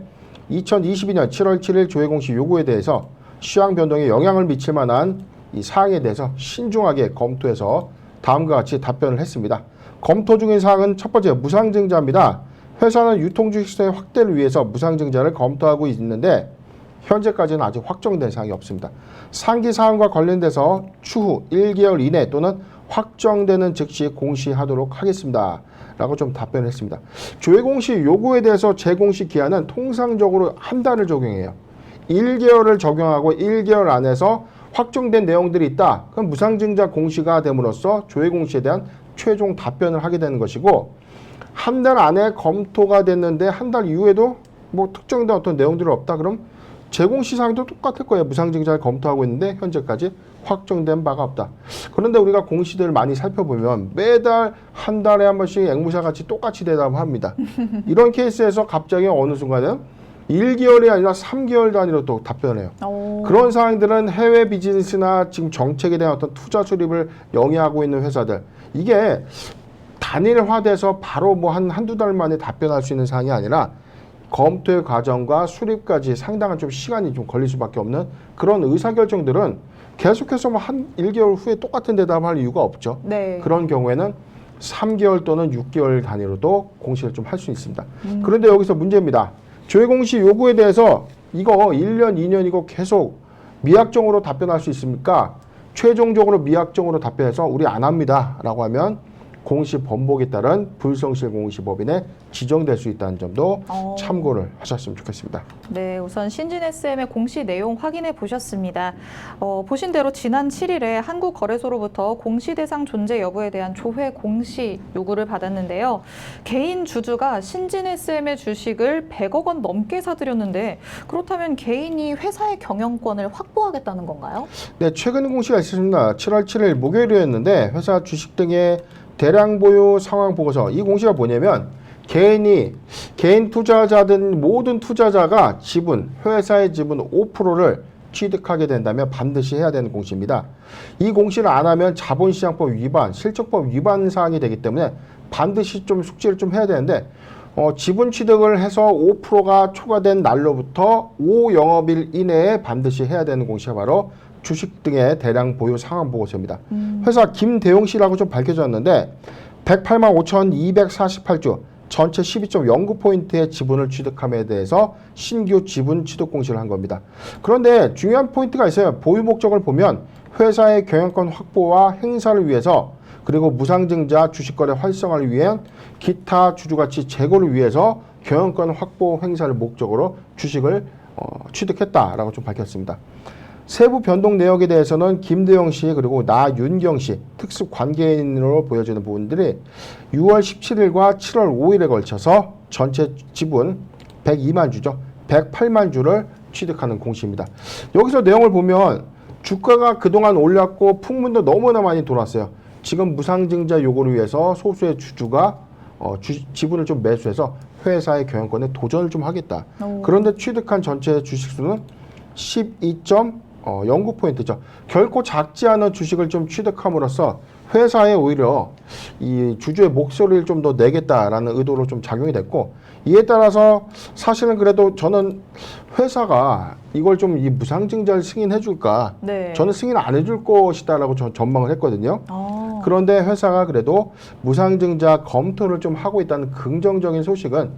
2022년 7월 7일 조회 공시 요구에 대해서 시황 변동에 영향을 미칠 만한 이 사항에 대해서 신중하게 검토해서 다음과 같이 답변을 했습니다. 검토 중인 사항은 첫 번째 무상증자입니다. 회사는 유통주식 시장의 확대를 위해서 무상증자를 검토하고 있는데 현재까지는 아직 확정된 사항이 없습니다. 상기 사항과 관련돼서 추후 1개월 이내 또는 확정되는 즉시 공시하도록 하겠습니다. 라고 좀 답변을 했습니다. 조회 공시 요구에 대해서 재공시 기한은 통상적으로 한 달을 적용해요. 1개월을 적용하고 1개월 안에서 확정된 내용들이 있다. 그럼 무상증자 공시가 됨으로써 조회 공시에 대한 최종 답변을 하게 되는 것이고 한 달 안에 검토가 됐는데 한 달 이후에도 뭐 특정된 어떤 내용들이 없다. 그럼 재공시 사항도 똑같을 거예요. 무상증자를 검토하고 있는데 현재까지 확정된 바가 없다. 그런데 우리가 공시들을 많이 살펴보면 매달 한 달에 한 번씩 앵무새 같이 똑같이 대답합니다. 이런 케이스에서 갑자기 어느 순간에 1개월이 아니라 3개월 단위로 또 답변을 해요. 그런 상황들은 해외 비즈니스나 지금 정책에 대한 어떤 투자 수립을 영위하고 있는 회사들 이게 단일화돼서 바로 뭐 한두 달 만에 답변할 수 있는 사항이 아니라 검토의 과정과 수립까지 상당한 좀 시간이 좀 걸릴 수밖에 없는 그런 의사결정들은 계속해서 뭐 한 1개월 후에 똑같은 대답할 이유가 없죠. 네. 그런 경우에는 3개월 또는 6개월 단위로도 공시를 좀 할 수 있습니다. 그런데 여기서 문제입니다. 조회 공시 요구에 대해서 이거 1년, 2년이고 계속 미확정으로 답변할 수 있습니까? 최종적으로 미확정으로 답변해서 우리 안 합니다. 라고 하면 공시 번복에 따른 불성실 공시법인에 지정될 수 있다는 점도 참고를 하셨으면 좋겠습니다. 네, 우선 신진 SM의 공시 내용 확인해 보셨습니다. 보신 대로 지난 7일에 한국거래소로부터 공시 대상 존재 여부에 대한 조회 공시 요구를 받았는데요. 개인 주주가 신진 SM의 주식을 100억 원 넘게 사들였는데 그렇다면 개인이 회사의 경영권을 확보하겠다는 건가요? 네, 최근 공시가 있었습니다. 7월 7일 목요일이었는데 회사 주식 등의 대량 보유 상황 보고서. 이 공시가 뭐냐면 개인 투자자든 모든 투자자가 지분, 회사의 지분 5%를 취득하게 된다면 반드시 해야 되는 공시입니다. 이 공시를 안 하면 자본시장법 위반, 실적법 위반 사항이 되기 때문에 반드시 좀 숙지를 좀 해야 되는데 지분 취득을 해서 5%가 초과된 날로부터 5영업일 이내에 반드시 해야 되는 공시가 바로 주식 등의 대량 보유 상황 보고서입니다. 회사 김대용 씨라고 좀 밝혀졌는데 108만 5,248주 전체 12.09포인트의 지분을 취득함에 대해서 신규 지분 취득 공시를 한 겁니다. 그런데 중요한 포인트가 있어요. 보유 목적을 보면 회사의 경영권 확보와 행사를 위해서 그리고 무상증자 주식거래 활성화를 위한 기타 주주가치 제고를 위해서 경영권 확보 행사를 목적으로 주식을 취득했다라고 좀 밝혔습니다. 세부 변동 내역에 대해서는 김대영 씨 그리고 나윤경 씨 특수 관계인으로 보여지는 부분들이 6월 17일과 7월 5일에 걸쳐서 전체 지분 102만 주죠. 108만 주를 취득하는 공시입니다. 여기서 내용을 보면 주가가 그동안 올랐고 풍문도 너무나 많이 돌았어요. 지금 무상증자 요구를 위해서 소수의 주주가 지분을 좀 매수해서 회사의 경영권에 도전을 좀 하겠다. 그런데 취득한 전체 주식 수는 12.09포인트죠. 결코 작지 않은 주식을 좀 취득함으로써 회사에 오히려 이 주주의 목소리를 좀 더 내겠다라는 의도로 좀 작용이 됐고 이에 따라서 사실은 그래도 저는 회사가 이걸 좀 이 무상증자를 승인해 줄까? 네. 저는 승인 안 해줄 것이다라고 전망을 했거든요. 그런데 회사가 그래도 무상증자 검토를 좀 하고 있다는 긍정적인 소식은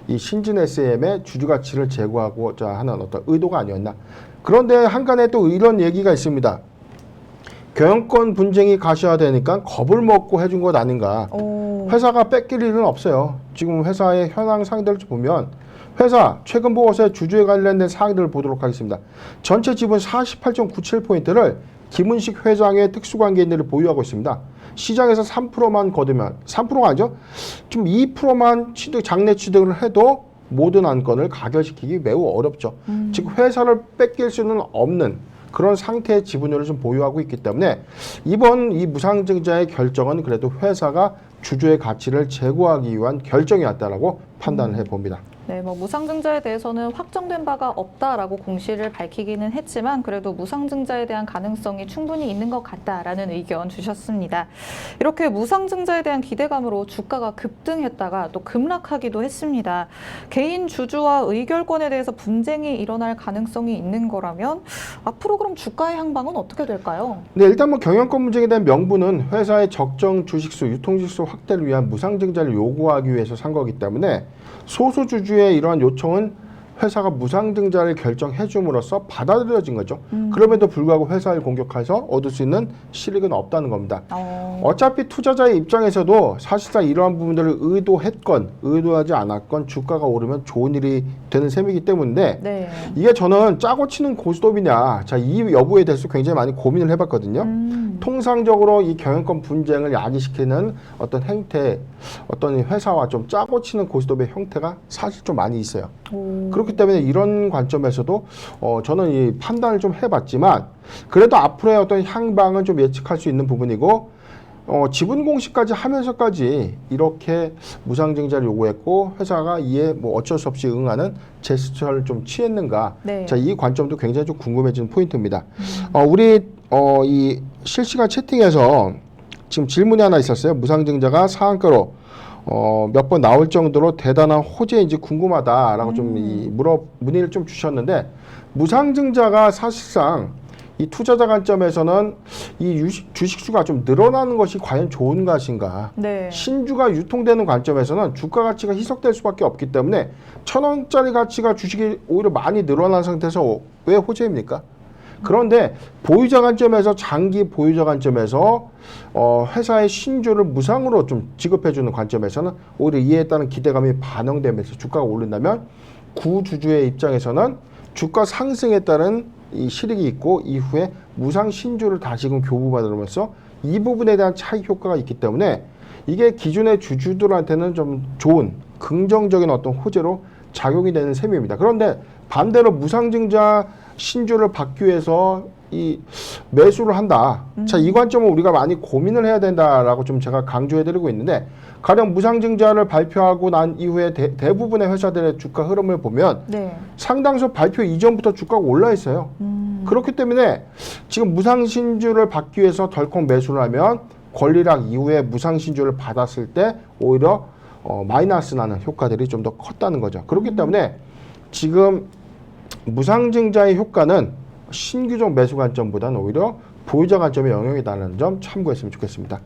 이 신진 SM의 주주 가치를 제고하고자 하는 어떤 의도가 아니었나. 그런데 한간에 또 이런 얘기가 있습니다. 경영권 분쟁이 가시화되니까 겁을 먹고 해준 것 아닌가. 회사가 뺏길 일은 없어요. 지금 회사의 현황 상들을 보면 회사 최근 보고서에 주주에 관련된 사항들을 보도록 하겠습니다. 전체 지분 48.97포인트를 김은식 회장의 특수관계인들을 보유하고 있습니다. 시장에서 3%만 거두면 3%가 아니죠. 좀 2%만 장내 취득을 해도 모든 안건을 가결시키기 매우 어렵죠. 즉 회사를 뺏길 수는 없는 그런 상태의 지분율을 좀 보유하고 있기 때문에 이번 이 무상증자의 결정은 그래도 회사가 주주의 가치를 제고하기 위한 결정이었다라고 판단을 해봅니다. 네, 뭐 무상증자에 대해서는 확정된 바가 없다라고 공시를 밝히기는 했지만 그래도 무상증자에 대한 가능성이 충분히 있는 것 같다라는 의견 주셨습니다. 이렇게 무상증자에 대한 기대감으로 주가가 급등했다가 또 급락하기도 했습니다. 개인 주주와 의결권에 대해서 분쟁이 일어날 가능성이 있는 거라면 앞으로 그럼 주가의 향방은 어떻게 될까요? 네, 일단 뭐 경영권 분쟁에 대한 명분은 회사의 적정 주식수, 유통주식수 확대를 위한 무상증자를 요구하기 위해서 산 거기 때문에 소수 주주의 이러한 요청은 회사가 무상증자를 결정해 줌으로써 받아들여진 거죠. 그럼에도 불구하고 회사를 공격해서 얻을 수 있는 실익은 없다는 겁니다. 어차피 투자자의 입장에서도 사실상 이러한 부분들을 의도했건 의도하지 않았건 주가가 오르면 좋은 일이 되는 셈이기 때문에 네. 이게 저는 짜고 치는 고스톱이냐, 자, 이 여부에 대해서 굉장히 많이 고민을 해봤거든요. 통상적으로 이 경영권 분쟁을 야기시키는 어떤 행태, 어떤 회사와 좀 짜고 치는 고스톱의 형태가 사실 좀 많이 있어요. 그렇기 때문에 이런 관점에서도 저는 이 판단을 좀 해봤지만 그래도 앞으로의 어떤 향방은 좀 예측할 수 있는 부분이고 지분 공시까지 하면서까지 이렇게 무상증자를 요구했고 회사가 이에 뭐 어쩔 수 없이 응하는 제스처를 좀 취했는가? 네. 자, 이 관점도 굉장히 좀 궁금해지는 포인트입니다. 우리 이 실시간 채팅에서 지금 질문이 하나 있었어요. 무상증자가 상한가로 몇 번 나올 정도로 대단한 호재인지 궁금하다라고 좀 문의를 좀 주셨는데 무상증자가 사실상 이 투자자 관점에서는 이 주식수가 좀 늘어나는 것이 과연 좋은 것인가? 네. 신주가 유통되는 관점에서는 주가 가치가 희석될 수밖에 없기 때문에 1,000원짜리 가치가 주식이 오히려 많이 늘어난 상태에서 왜 호재입니까? 그런데 보유자 관점에서 장기 보유자 관점에서 회사의 신주를 무상으로 좀 지급해주는 관점에서는 오히려 이에 따른 기대감이 반영되면서 주가가 오른다면 구주주의 입장에서는 주가 상승에 따른 이 실익이 있고 이후에 무상 신주를 다시금 교부받으면서 이 부분에 대한 차익 효과가 있기 때문에 이게 기존의 주주들한테는 좀 좋은 긍정적인 어떤 호재로 작용이 되는 셈입니다. 그런데 반대로 무상증자 신주를 받기 위해서 이 매수를 한다. 자, 이 관점은 우리가 많이 고민을 해야 된다라고 좀 제가 강조해드리고 있는데 가령 무상증자를 발표하고 난 이후에 대부분의 회사들의 주가 흐름을 보면 네. 상당수 발표 이전부터 주가가 올라 있어요. 그렇기 때문에 지금 무상신주를 받기 위해서 덜컥 매수를 하면 권리락 이후에 무상신주를 받았을 때 오히려 마이너스 나는 효과들이 좀 더 컸다는 거죠. 그렇기 때문에 지금 무상증자의 효과는 신규종 매수 관점보다는 오히려 보유자 관점의 영역이라는 점 참고했으면 좋겠습니다.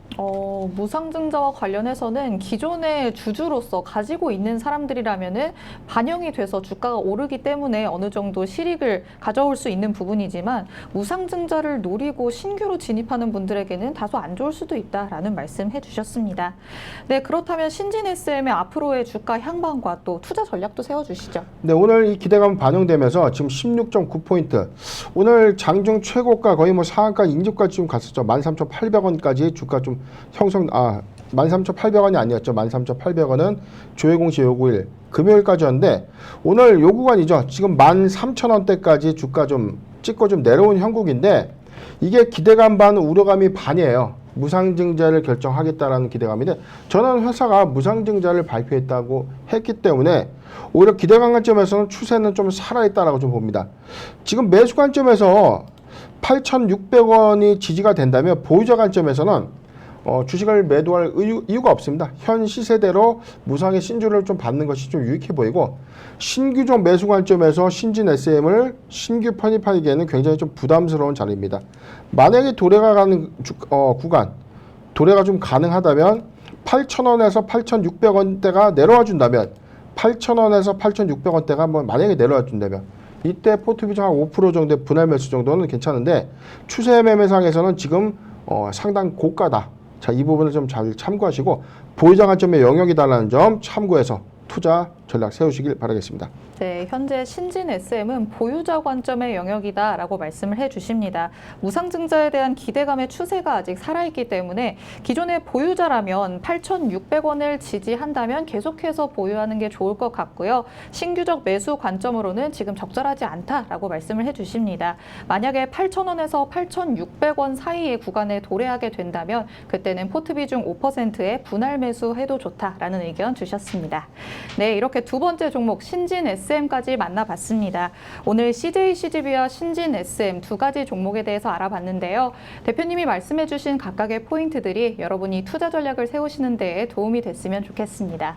무상증자와 관련해서는 기존의 주주로서 가지고 있는 사람들이라면은 반영이 돼서 주가가 오르기 때문에 어느 정도 실익을 가져올 수 있는 부분이지만 무상증자를 노리고 신규로 진입하는 분들에게는 다소 안 좋을 수도 있다라는 말씀해 주셨습니다. 네, 그렇다면 신진 SM의 앞으로의 주가 향방과 또 투자 전략도 세워주시죠. 네, 오늘 이 기대감 반영되면서 지금 16.9포인트 오늘 장중 최고가 거의 뭐 상한가 인접까지 좀 갔었죠. 13,800원까지 주가 좀 13,800원이 아니었죠. 13,800원은 조회공시 요구일 금요일까지였는데 오늘 요구간이죠. 지금 13,000원대까지 주가 좀 찍고 좀 내려온 형국인데 이게 기대감 반 우려감이 반이에요. 무상증자를 결정하겠다라는 기대감인데 저는 회사가 무상증자를 발표했다고 했기 때문에 오히려 기대감 관점에서는 추세는 좀 살아있다라고 좀 봅니다. 지금 매수 관점에서 8,600원이 지지가 된다면 보유자 관점에서는 주식을 매도할 이유가 없습니다. 현 시세대로 무상의 신주를 좀 받는 것이 좀 유익해 보이고 신규종 매수 관점에서 신진 SM을 신규 편입하기에는 굉장히 좀 부담스러운 자리입니다. 만약에 도래가 가는 구간, 도래가 좀 가능하다면 8,000원에서 8,600원대가 내려와 준다면 8,000원에서 8,600원대가 한번 만약에 내려와 준다면 이때 포트 비중 한 5% 정도의 분할 매수 정도는 괜찮은데 추세 매매상에서는 지금 상당 고가다. 자, 이 부분을 좀 잘 참고하시고 보유자 관점의 영역이다라는 점 참고해서 투자 전략 세우시길 바라겠습니다. 네, 현재 신진 SM은 보유자 관점의 영역이다라고 말씀을 해주십니다. 무상증자에 대한 기대감의 추세가 아직 살아있기 때문에 기존의 보유자라면 8,600원을 지지한다면 계속해서 보유하는 게 좋을 것 같고요. 신규적 매수 관점으로는 지금 적절하지 않다라고 말씀을 해주십니다. 만약에 8,000원에서 8,600원 사이의 구간에 도래하게 된다면 그때는 포트 비중 5%의 분할 매수해도 좋다라는 의견 주셨습니다. 네, 이렇게 두 번째 종목 신진 SM까지 만나봤습니다. 오늘 CJCGV와 신진 SM 두 가지 종목에 대해서 알아봤는데요. 대표님이 말씀해주신 각각의 포인트들이 여러분이 투자 전략을 세우시는 데에 도움이 됐으면 좋겠습니다.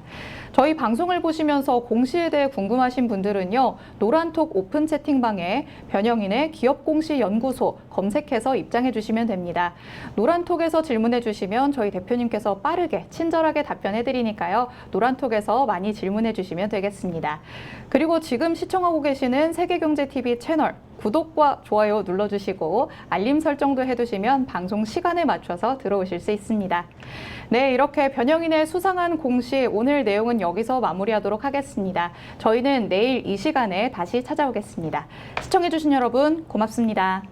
저희 방송을 보시면서 공시에 대해 궁금하신 분들은요. 노란톡 오픈 채팅방에 변형인의 기업공시연구소 검색해서 입장해 주시면 됩니다. 노란톡에서 질문해 주시면 저희 대표님께서 빠르게 친절하게 답변해 드리니까요. 노란톡에서 많이 질문해 주시면 되겠습니다. 그리고 지금 시청하고 계시는 세계경제TV 채널 구독과 좋아요 눌러주시고 알림 설정도 해두시면 방송 시간에 맞춰서 들어오실 수 있습니다. 네, 이렇게 변형인의 수상한 공시 오늘 내용은 여기서 마무리하도록 하겠습니다. 저희는 내일 이 시간에 다시 찾아오겠습니다. 시청해주신 여러분 고맙습니다.